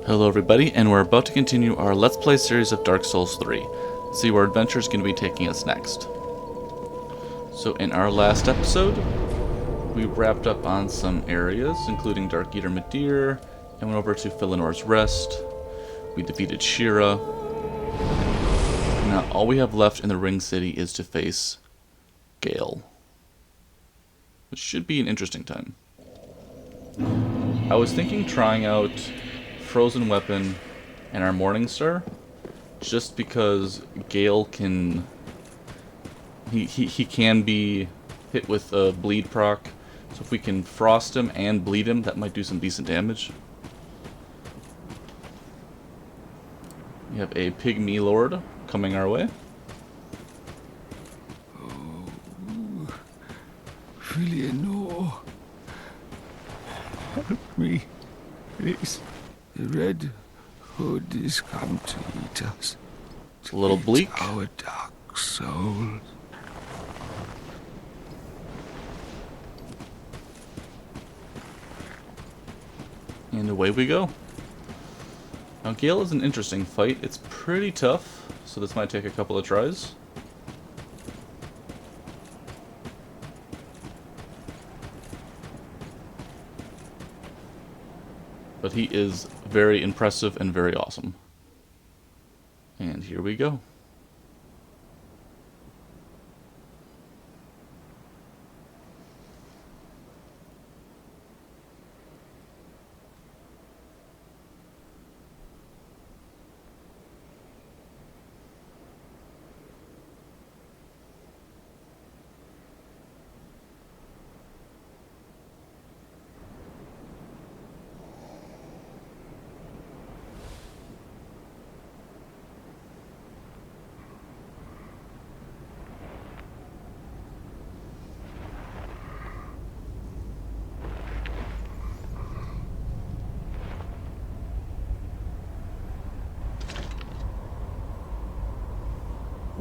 Hello everybody, and we're about to continue our Let's Play series of Dark Souls 3. See where adventure is going to be taking us next. So in our last episode, we wrapped up on some areas, including Dark Eater Midir, and went over to Filinor's Rest. We defeated Shira. Now all we have left in the Ring City is to face Gale, which should be an interesting time. I was thinking trying out Frozen Weapon and our Morningstar, just because Gale can he can be hit with a bleed proc, so if we can frost him and bleed him, that might do some decent damage. We have a Pygmy Lord coming our way. Oh, Filianor, help me, please. The Red Hood is come to eat us. It's a little bleak. Our dark souls. And away we go. Now Gale is an interesting fight. It's pretty tough, so this might take a couple of tries. But he is very impressive and very awesome. And here we go.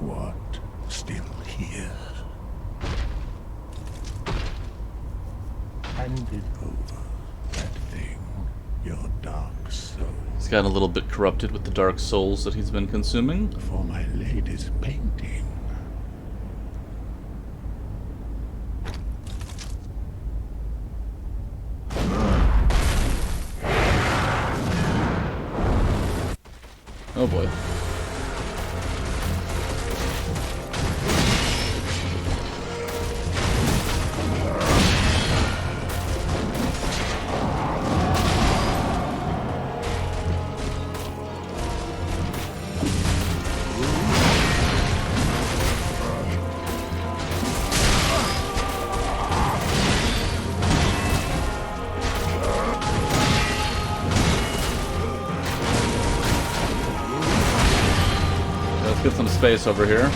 What? Still here? Hand it over, that thing, your dark soul. He's gotten a little bit corrupted with the dark souls that he's been consuming. For my lady's painting. Oh boy. Let's get some space over here.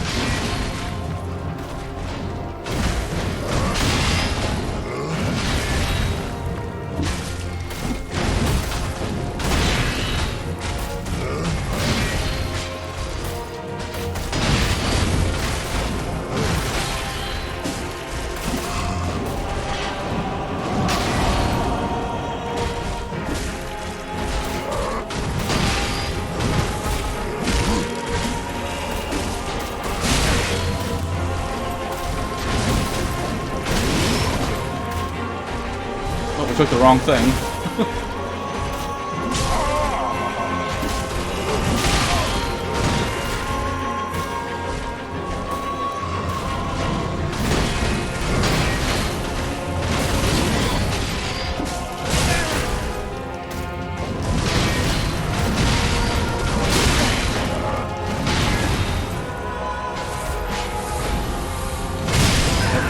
Oh, we took the wrong thing.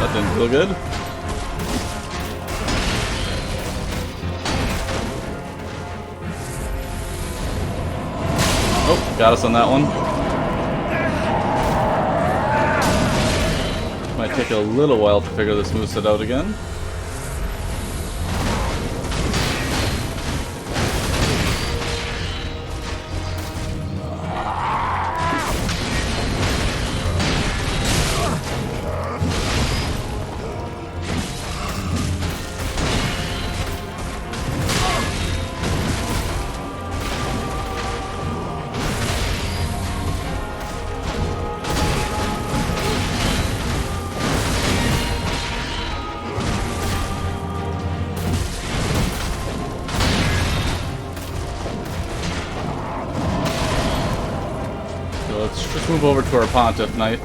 That didn't feel good. Oh, got us on that one. Might take a little while to figure this moveset out again. Let's just move over to our Pontiff Knight.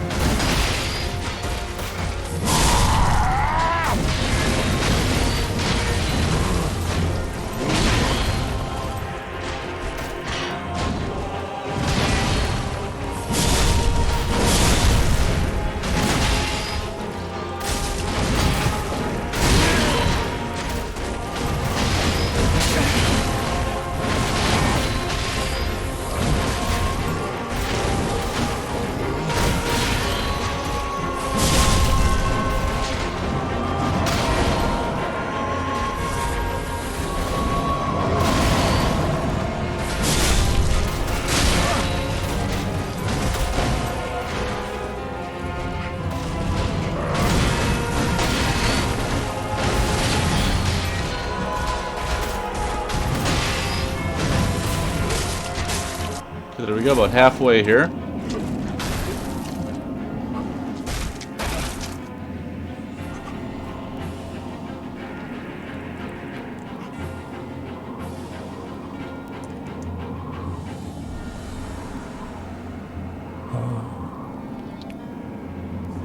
There we go, about halfway here.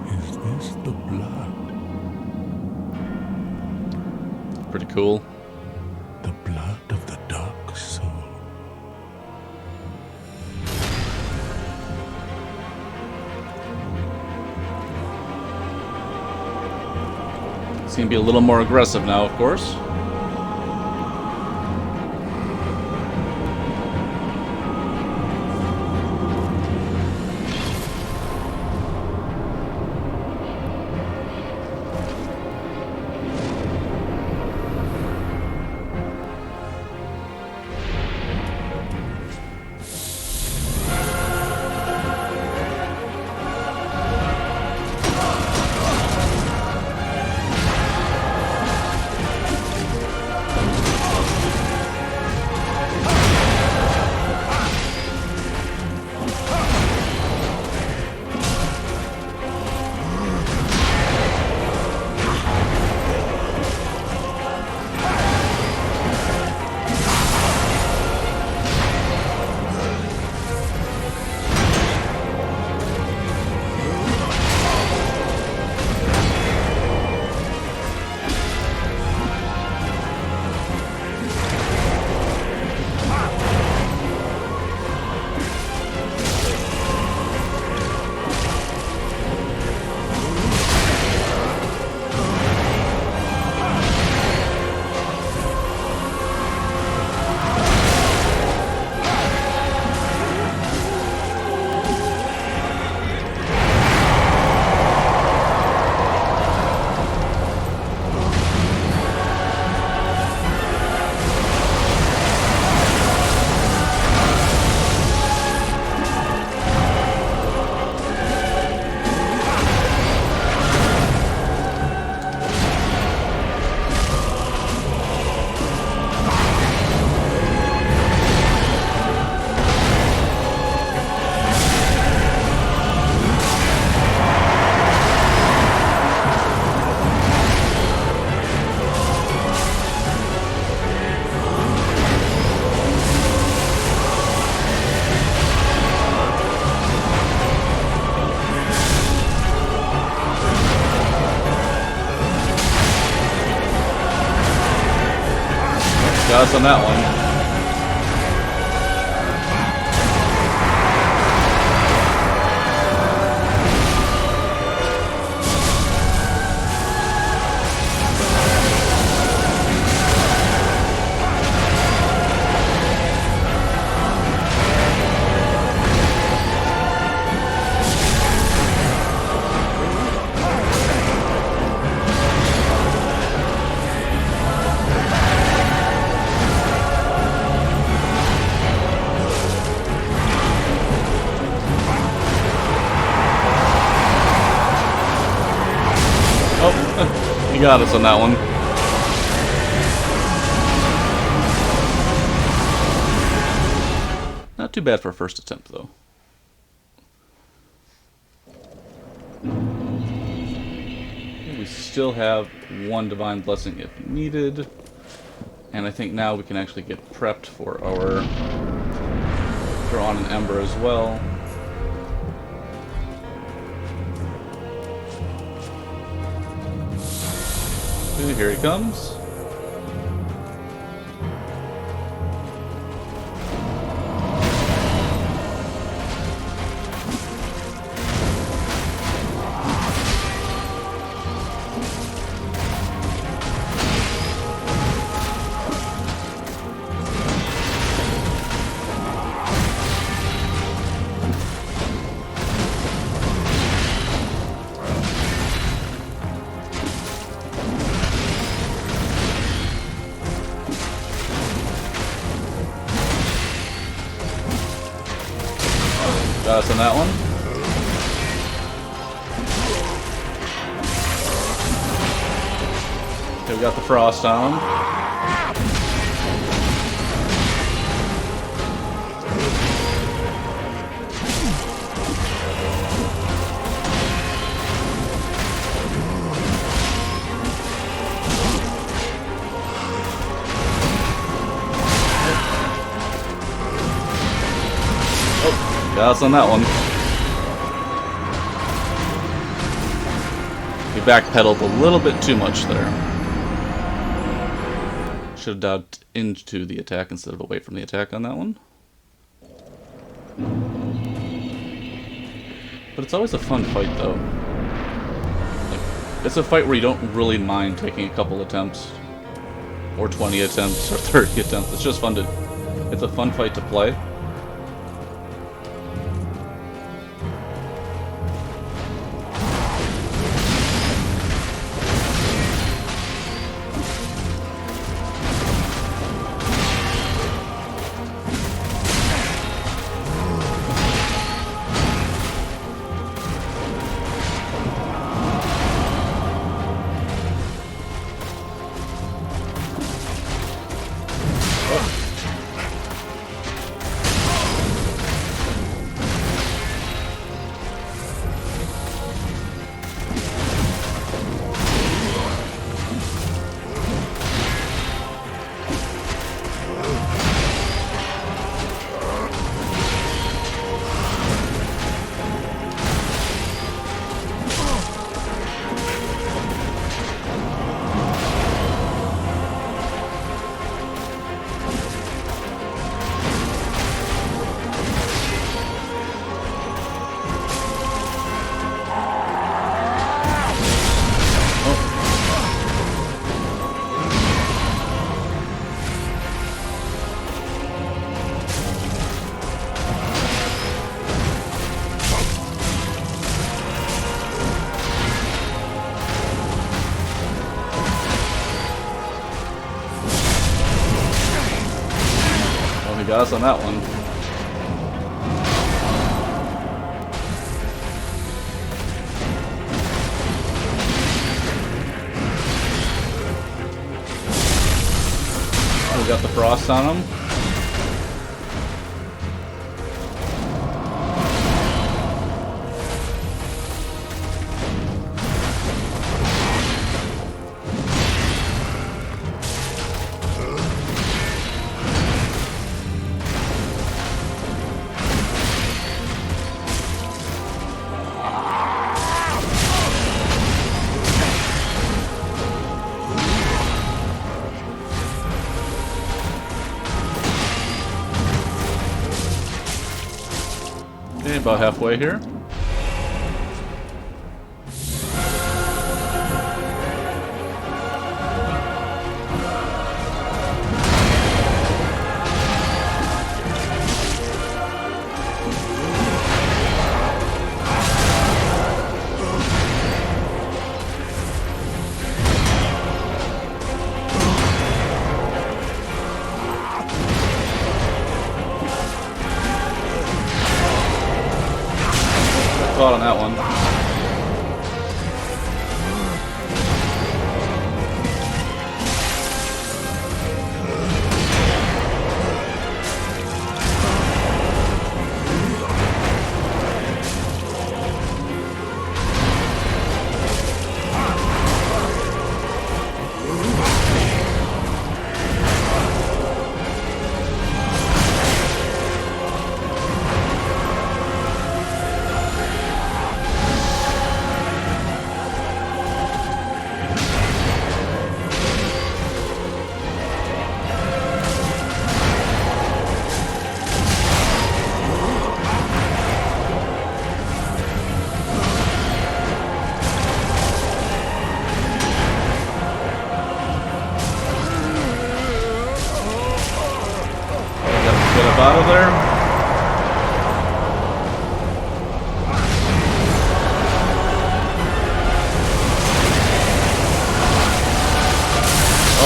Is this the blood? Pretty cool. The blood of the dark soul. It's gonna be a little more aggressive now, of course. Got us on that one. He got us on that one. Not too bad for a first attempt, though. We still have one Divine Blessing if needed. And I think now we can actually get prepped for our Draw on an Ember as well. Okay, here he comes. Got us on that one. Okay, we got the frost on him. Got us on that one. We backpedaled a little bit too much there. Should have dived into the attack instead of away from the attack on that one. But it's always a fun fight though. Like, it's a fight where you don't really mind taking a couple attempts. Or 20 attempts, or 30 attempts. It's just fun to... It's a fun fight to play. Got us on that one. We got the frost on him. Okay, about halfway here. Caught on that one. slip out of there.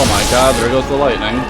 Oh my god, there goes the lightning.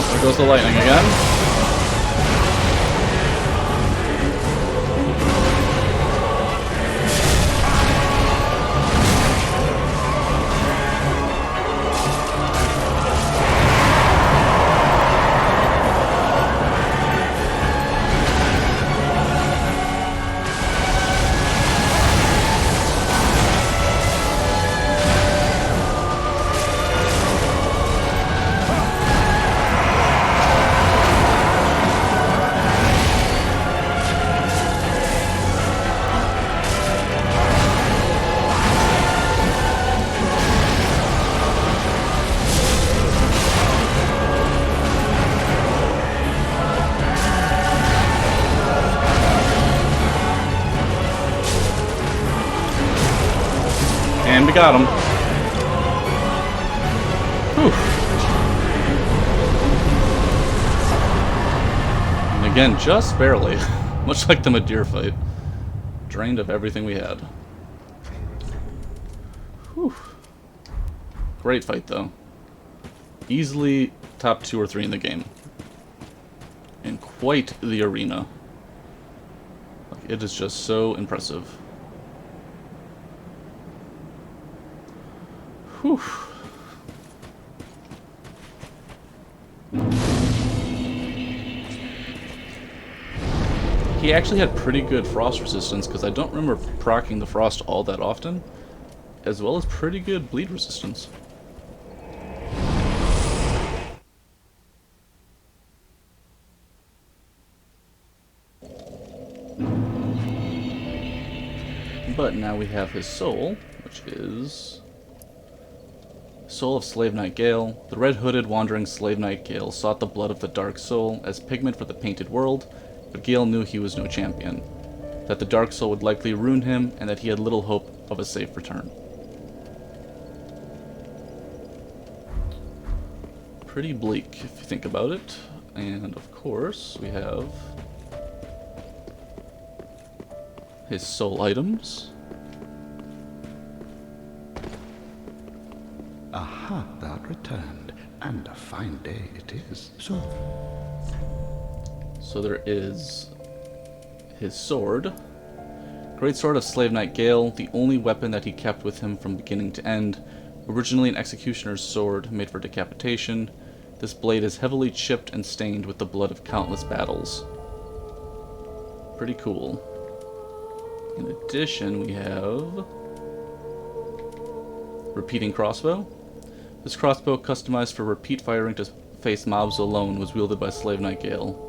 There goes the lightning again. And we got him. Whew. And again, just barely. Much like the Madeir fight. Drained of everything we had. Whew. Great fight, though. Easily top 2 or 3 in the game. And quite the arena. It is just so impressive. Whew. He actually had pretty good frost resistance, because I don't remember proccing the frost all that often, as well as pretty good bleed resistance. But now we have his soul, which is Soul of Slave Knight Gale. The red-hooded wandering Slave Knight Gale sought the blood of the Dark Soul as pigment for the painted world, but Gale knew he was no champion, that the Dark Soul would likely ruin him, and that he had little hope of a safe return. Pretty bleak, if you think about it. And, of course, we have his soul items. Aha, thou art returned, and a fine day it is. So there is his sword. Great Sword of Slave Knight Gale, the only weapon that he kept with him from beginning to end. Originally an executioner's sword made for decapitation, this blade is heavily chipped and stained with the blood of countless battles. Pretty cool. In addition, we have Repeating Crossbow. This crossbow, customized for repeat firing to face mobs alone, was wielded by Slave Knight Gale.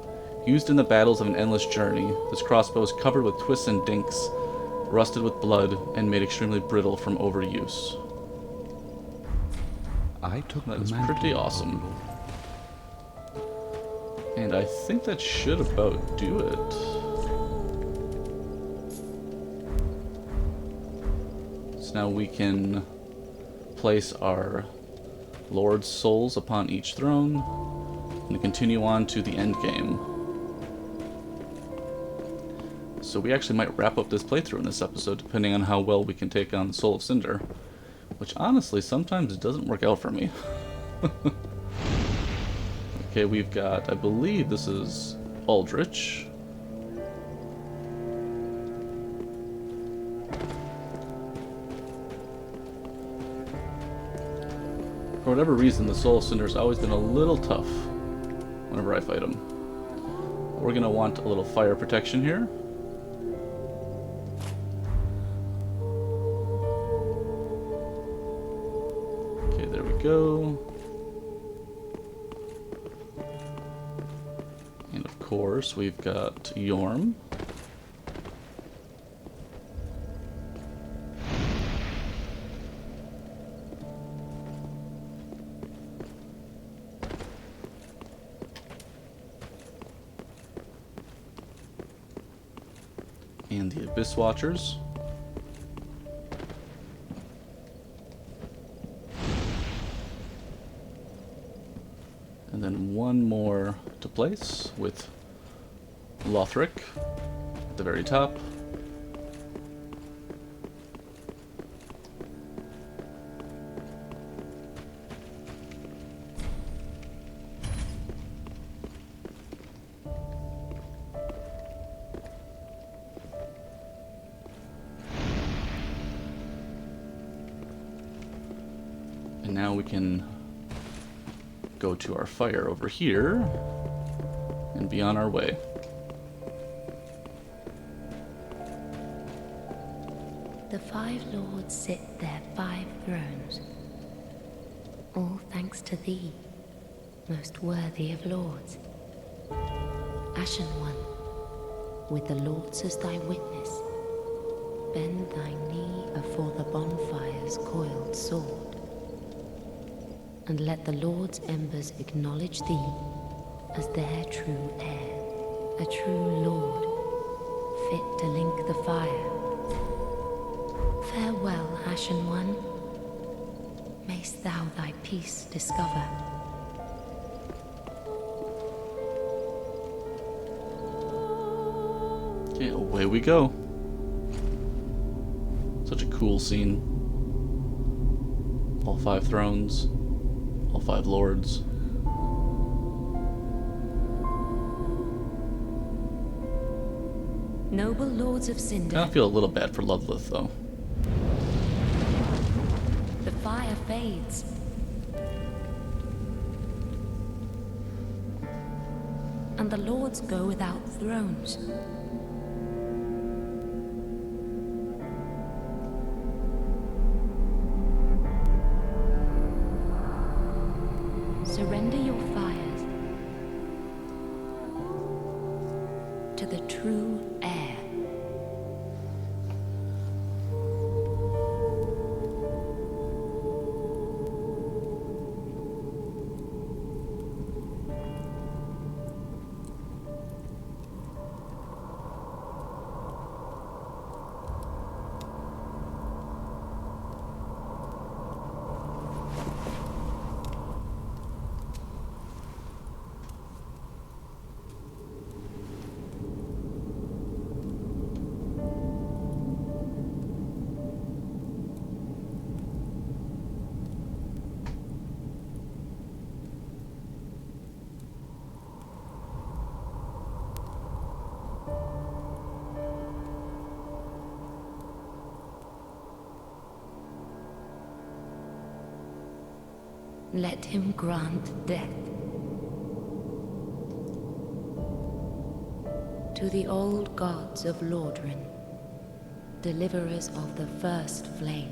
Used in the battles of an endless journey, this crossbow is covered with twists and dinks, rusted with blood, and made extremely brittle from overuse. I took That's pretty awesome. And I think that should about do it. So now we can place our Lord's souls upon each throne. and continue on to the end game. So we actually might wrap up this playthrough in this episode, depending on how well we can take on the Soul of Cinder, which honestly sometimes it doesn't work out for me. Okay, we've got, I believe this is Aldrich. For whatever reason, the Soul of Cinder's always been a little tough whenever I fight him. We're going to want a little fire protection here. Okay, there we go. And of course, we've got Yorm. And the Abyss Watchers. And then one more to place with Lothric at the very top. And now we can go to our fire over here and be on our way. The five lords sit their 5 thrones, all thanks to thee, most worthy of lords. Ashen One, with the lords as thy witness, bend thy knee afore the bonfire's coiled sword, and let the Lord's embers acknowledge thee as their true heir, a true Lord, fit to link the fire. Farewell, Ashen One. Mayst thou thy peace discover. Okay, away we go. Such a cool scene. All 5 thrones. All 5 lords. Noble lords of Cinder. I feel a little bad for Ludlith, though. The fire fades. And the lords go without thrones. Surrender your fires to the true heir. Let him grant death to the old gods of Lordran, deliverers of the first flame.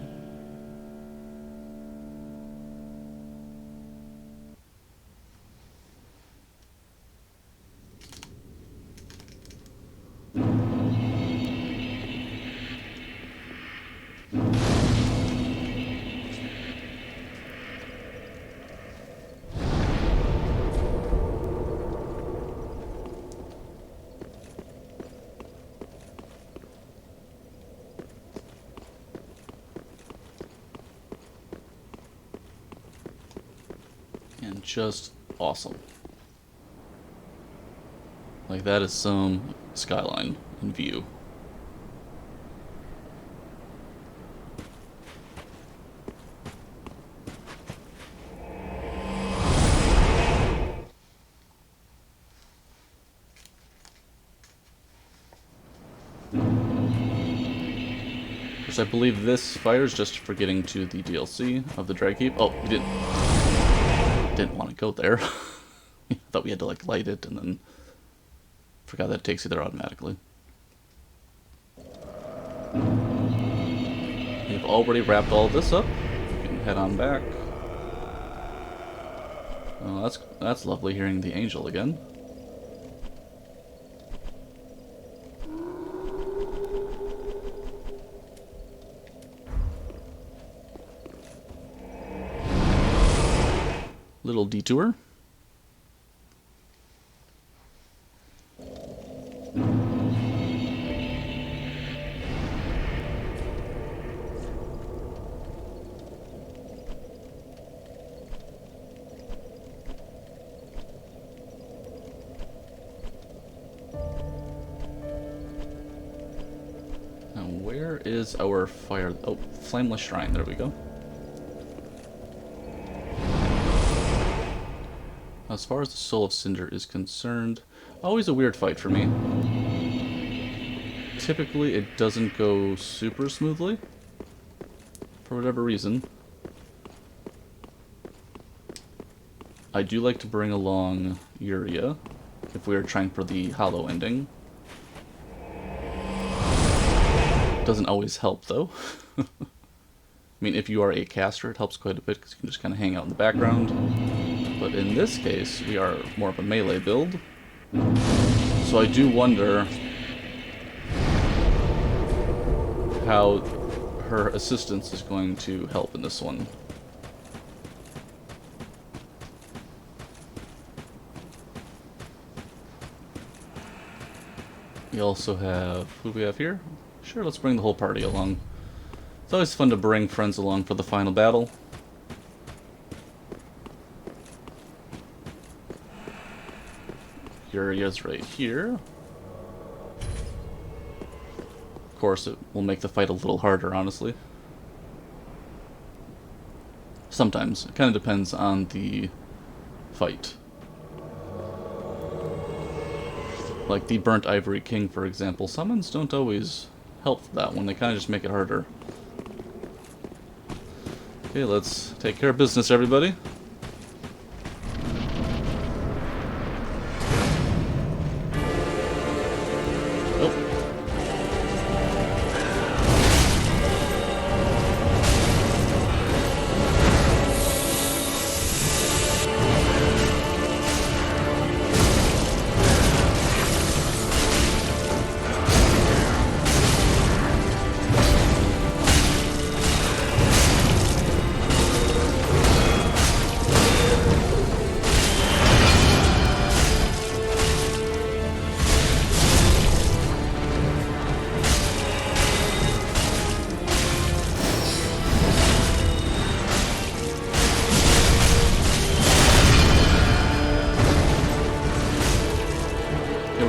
And just awesome. Like, that is some skyline and view. I believe this fire is just for getting to the DLC of the Drag Heap. Oh, we didn't want to go there. I thought we had to like light it, and then forgot that it takes you there automatically. We've already wrapped all this up. We can head on back. Oh, that's lovely hearing the angel again. Little detour. Now where is our fire? Oh, Flameless Shrine, there we go. As far as the Soul of Cinder is concerned, always a weird fight for me. Typically, it doesn't go super smoothly, for whatever reason. I do like to bring along Yuria, if we are trying for the hollow ending. Doesn't always help, though. I mean, if you are a caster, it helps quite a bit, because you can just kind of hang out in the background. But in this case, we are more of a melee build. So I do wonder how her assistance is going to help in this one. We also have... who do we have here? Sure, let's bring the whole party along. It's always fun to bring friends along for the final battle. Yuria's right here. Of course, it will make the fight a little harder, honestly. Sometimes. It kind of depends on the fight. Like the Burnt Ivory King, for example. Summons don't always help for that one. They kind of just make it harder. Okay, let's take care of business, everybody.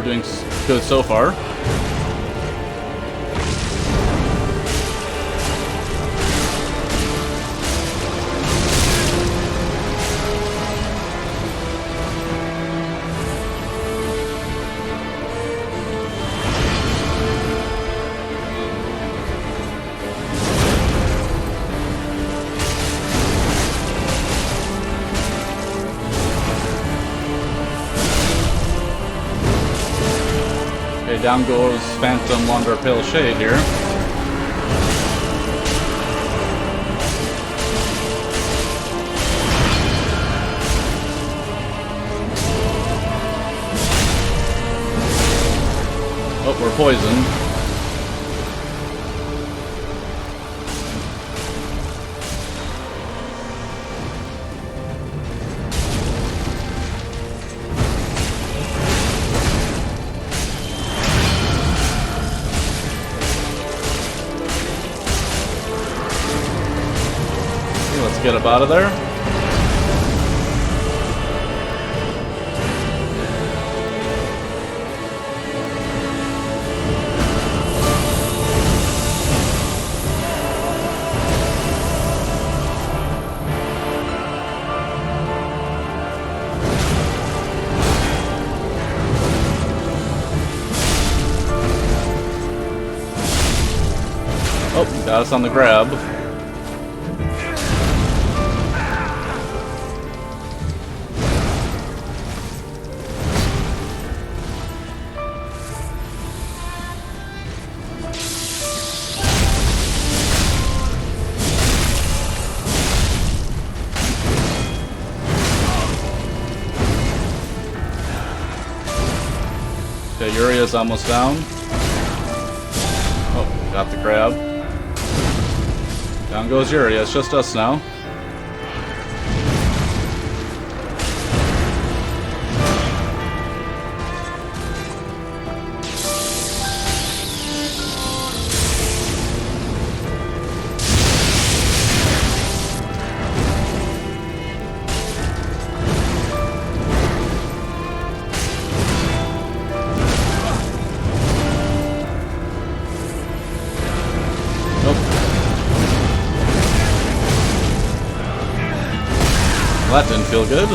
Doing good so far. Down goes Phantom Longer Pale Shade here. Oh, we're poisoned. Get up out of there. Oh, got us on the grab. Okay, Uria's almost down. Oh, got the grab. Down goes Yuria, it's just us now. Well, that didn't feel good.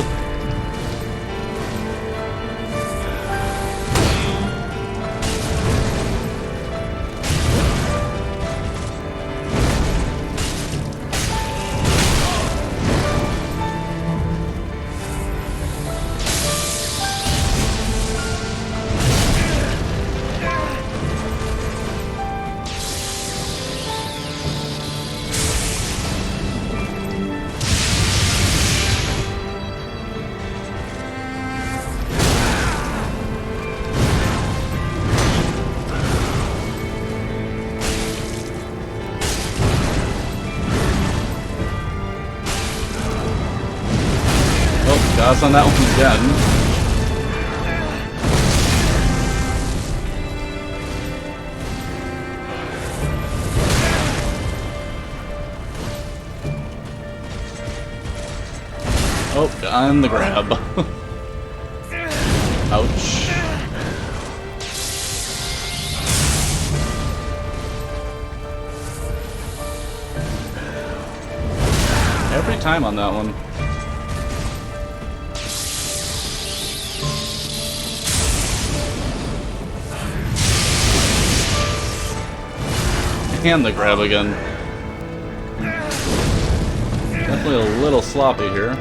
Got us on that one again. Oh, on the grab. Ouch. Every time on that one. And the grab again. Definitely a little sloppy here.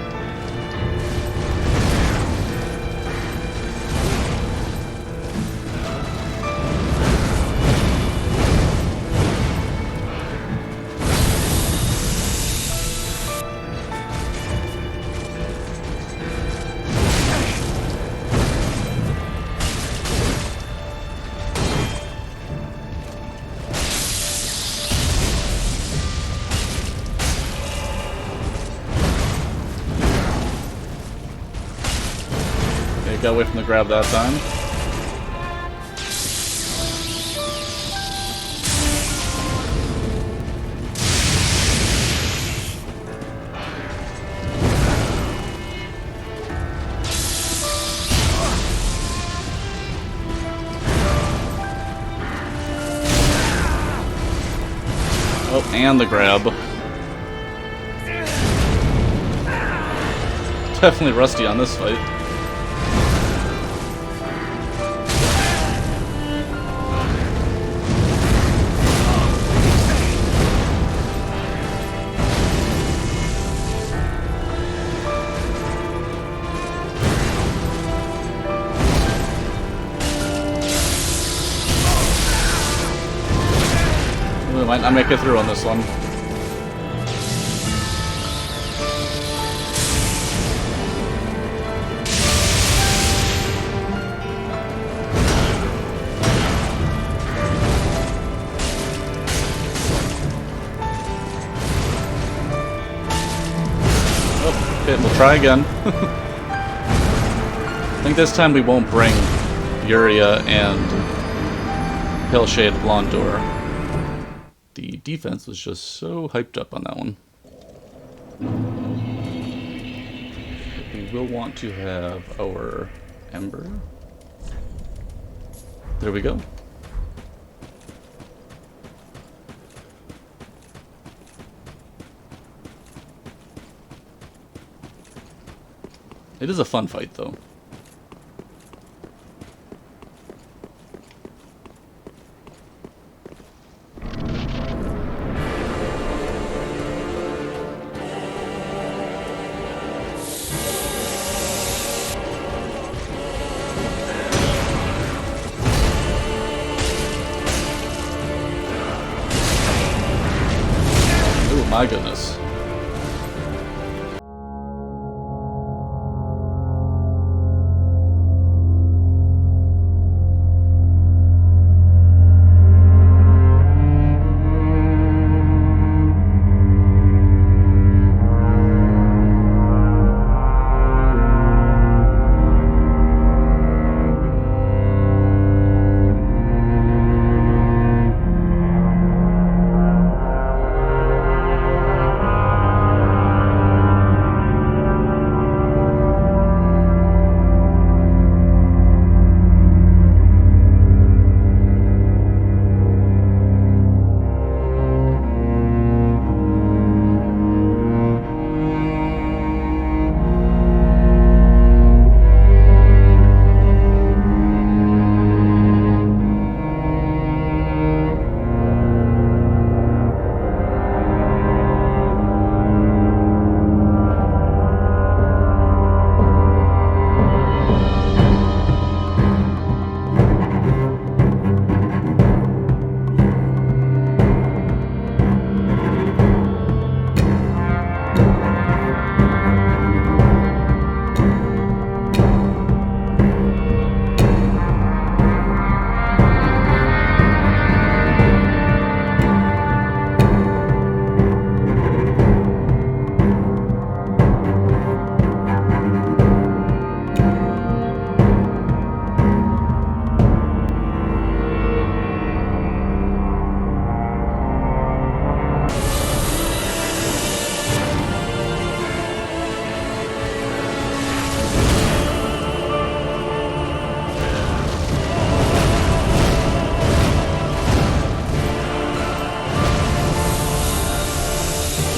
Got away from the grab that time. Oh, and the grab. Definitely rusty on this fight. We might not make it through on this one. Oh, okay, we'll try again. I think this time we won't bring Yuria and Pale-Shade Blondoor. The defense was just so hyped up on that one. We will want to have our Ember. There we go. It is a fun fight, though. my goodness.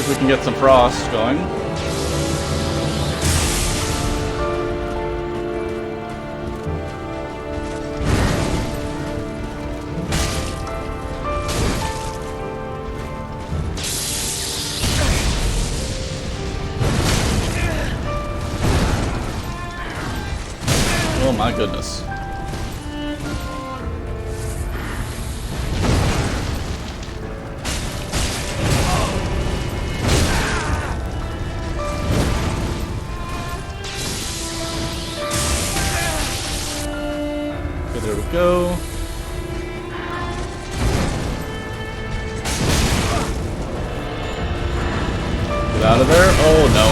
We can get some frost going. Oh my goodness. There we go. Get out of there. Oh no.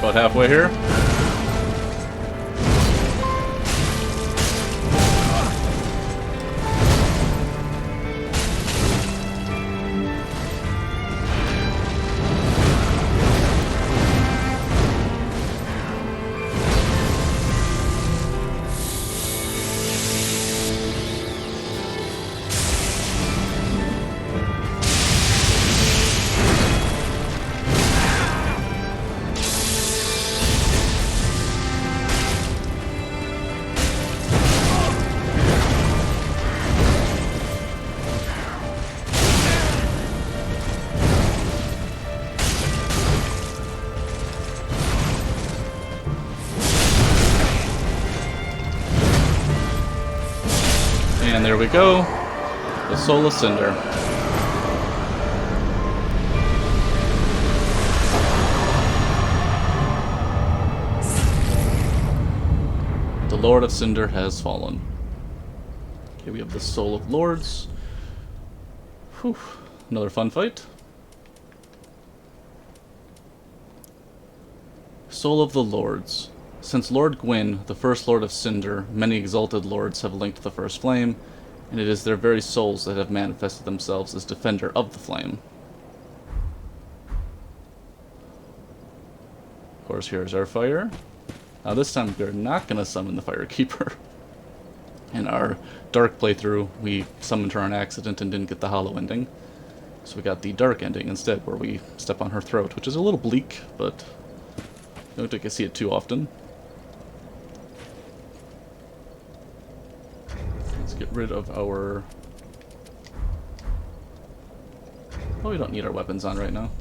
About halfway here. And there we go, the Soul of Cinder. The Lord of Cinder has fallen. Okay, we have the Soul of Lords. Whew, another fun fight. Soul of the Lords. Since Lord Gwyn, the first Lord of Cinder, many exalted lords have linked the first flame, and it is their very souls that have manifested themselves as defender of the flame. Of course, here's our fire. Now this time we're not going to summon the Fire Keeper. In our dark playthrough, we summoned her on accident and didn't get the hollow ending. So we got the dark ending instead, where we step on her throat, which is a little bleak, but I don't think I see it too often. Let's get rid of our... Oh, we don't need our weapons on right now.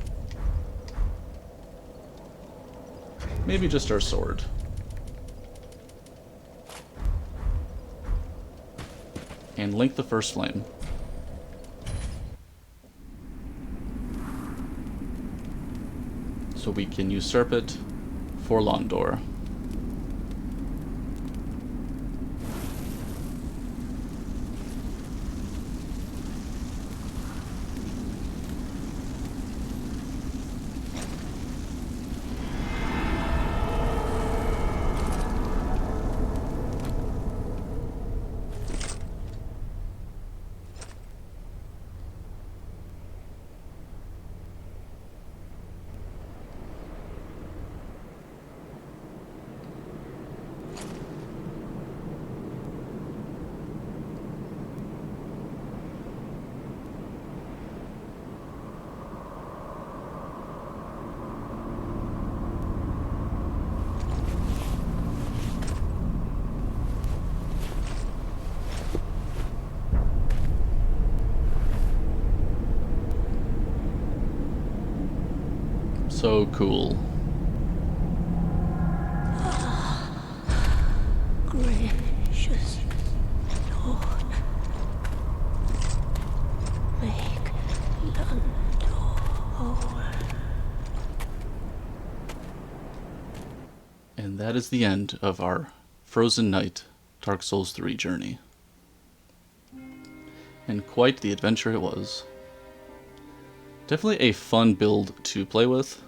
Maybe just our sword. And link the first flame. So we can usurp it for Londor. So cool. Gracious Lord, make Londor whole. And that is the end of our Frozen Night Dark Souls 3 journey. And quite the adventure it was. Definitely a fun build to play with.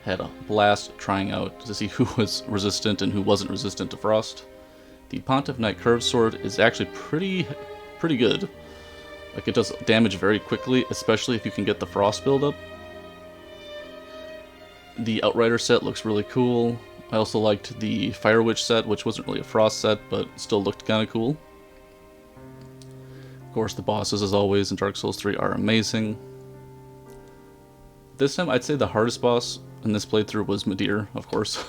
Had a blast trying out to see who was resistant and who wasn't resistant to frost. The Pontiff Knight Curved Sword is actually pretty good. Like, it does damage very quickly, especially if you can get the frost build up. The Outrider set looks really cool. I also liked the Fire Witch set, which wasn't really a frost set, but still looked kind of cool. Of course, the bosses, as always, in Dark Souls 3 are amazing. This time, I'd say the hardest boss in this playthrough was Midir, of course.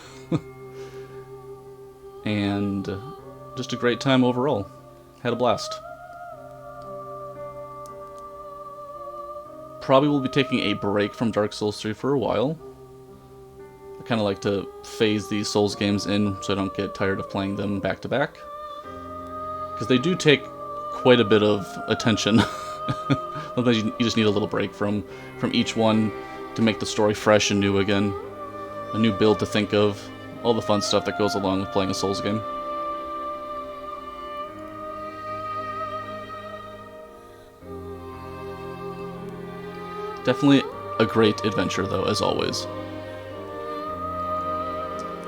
And just a great time overall. Had a blast. Probably will be taking a break from Dark Souls 3 for a while. I kind of like to phase these Souls games in so I don't get tired of playing them back to back. Because they do take quite a bit of attention. Sometimes you just need a little break from each one to make the story fresh and new again. A new build to think of. All the fun stuff that goes along with playing a Souls game. Definitely a great adventure though, as always.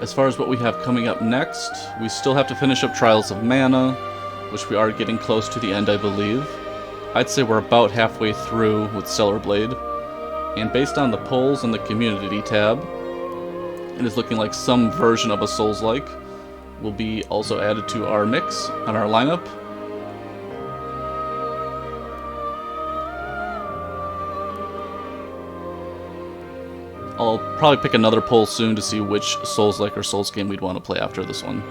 As far as what we have coming up next, we still have to finish up Trials of Mana, which we are getting close to the end, I believe. I'd say we're about halfway through with Stellar Blade. And based on the polls in the community tab, it is looking like some version of a Souls-like will be also added to our mix on our lineup. I'll probably pick another poll soon to see which Souls-like or Souls game we'd want to play after this one.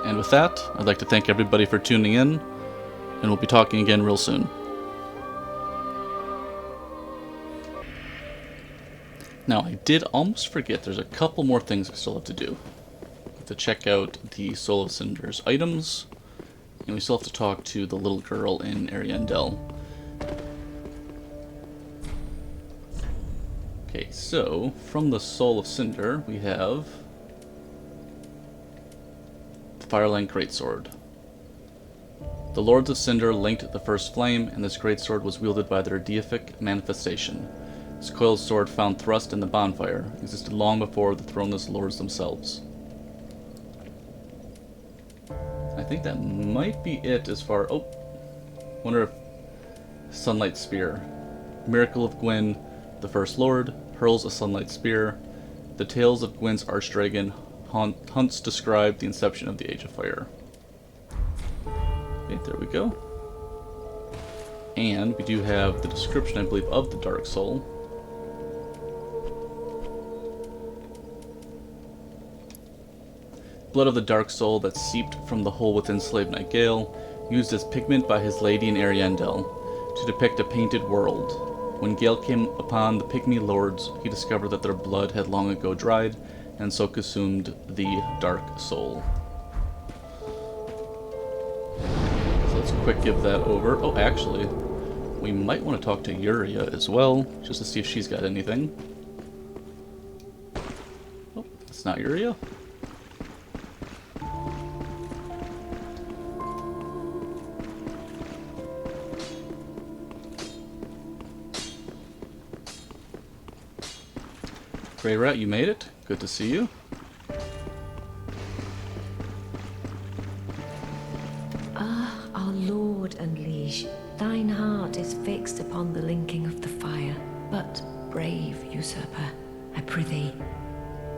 And with that, I'd like to thank everybody for tuning in, and we'll be talking again real soon. Now, I did almost forget there's a couple more things I still have to do. I have to check out the Soul of Cinder's items, and we still have to talk to the little girl in Ariandel. Okay, so, from the Soul of Cinder, we have Firelink Greatsword. The Lords of Cinder linked the first flame, and this greatsword was wielded by their deific manifestation. This coiled sword found thrust in the bonfire existed long before the throneless lords themselves. I think that might be it as far... Oh! Wonder if... Sunlight Spear. Miracle of Gwyn, the First Lord, hurls a sunlight spear. The tales of Gwyn's Archdragon hunts describe the inception of the Age of Fire. Okay, there we go. And we do have the description, I believe, of the Dark Soul. Blood of the Dark Soul that seeped from the hole within Slave Knight Gale, used as pigment by his lady in Ariandel, to depict a painted world. When Gale came upon the Pygmy Lords, he discovered that their blood had long ago dried, and so consumed the Dark Soul. So let's quick give that over. Oh, actually, we might want to talk to Yuria as well, just to see if she's got anything. Oh, it's not Yuria. Grey Rat, you made it. Good to see you. Ah, our lord and liege, thine heart is fixed upon the linking of the fire. But, brave usurper, I prithee,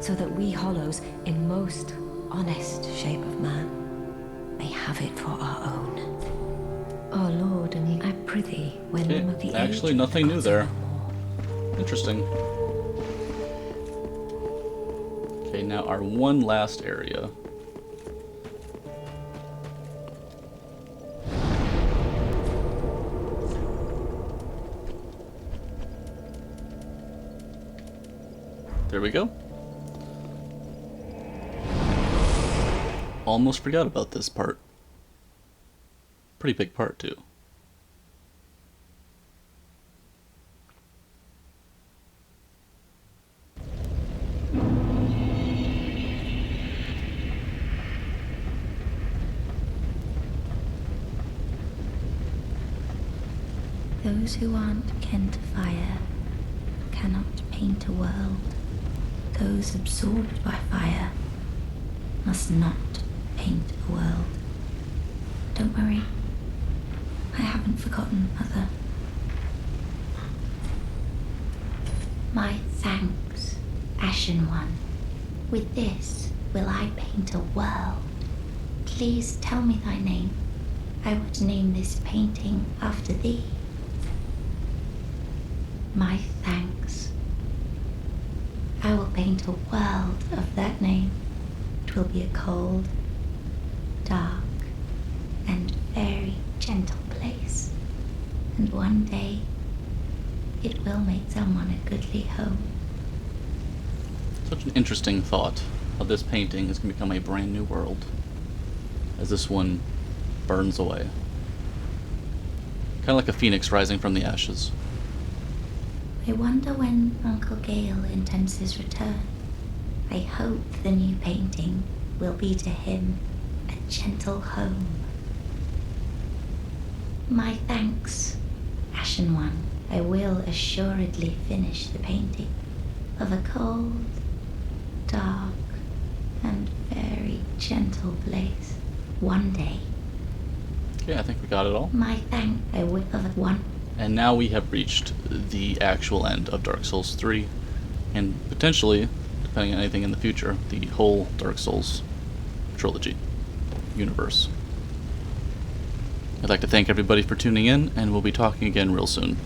so that we hollows, in most honest shape of man, may have it for our own. Our lord and I prithee, when Okay, of the actually age nothing new there. no more. Interesting. Okay, now our one last area. There we go. Almost forgot about this part. Pretty big part, too. Those who aren't kin to fire cannot paint a world. Those absorbed by fire must not paint a world. Don't worry, I haven't forgotten, Mother. My thanks, Ashen One. With this will I paint a world. Please tell me thy name. I would name this painting after thee. My thanks. I will paint a world of that name. It will be a cold, dark, and very gentle place. And one day, it will make someone a goodly home. Such an interesting thought, how this painting is going to become a brand new world, as this one burns away. Kind of like a phoenix rising from the ashes. I wonder when Uncle Gale intends his return. I hope the new painting will be to him a gentle home. My thanks, Ashen One. I will assuredly finish the painting of a cold, dark, and very gentle place one day. Okay, I think we got it all. My thanks, I will of one. And now we have reached the actual end of Dark Souls 3, and potentially, depending on anything in the future, the whole Dark Souls trilogy universe. I'd like to thank everybody for tuning in, and we'll be talking again real soon.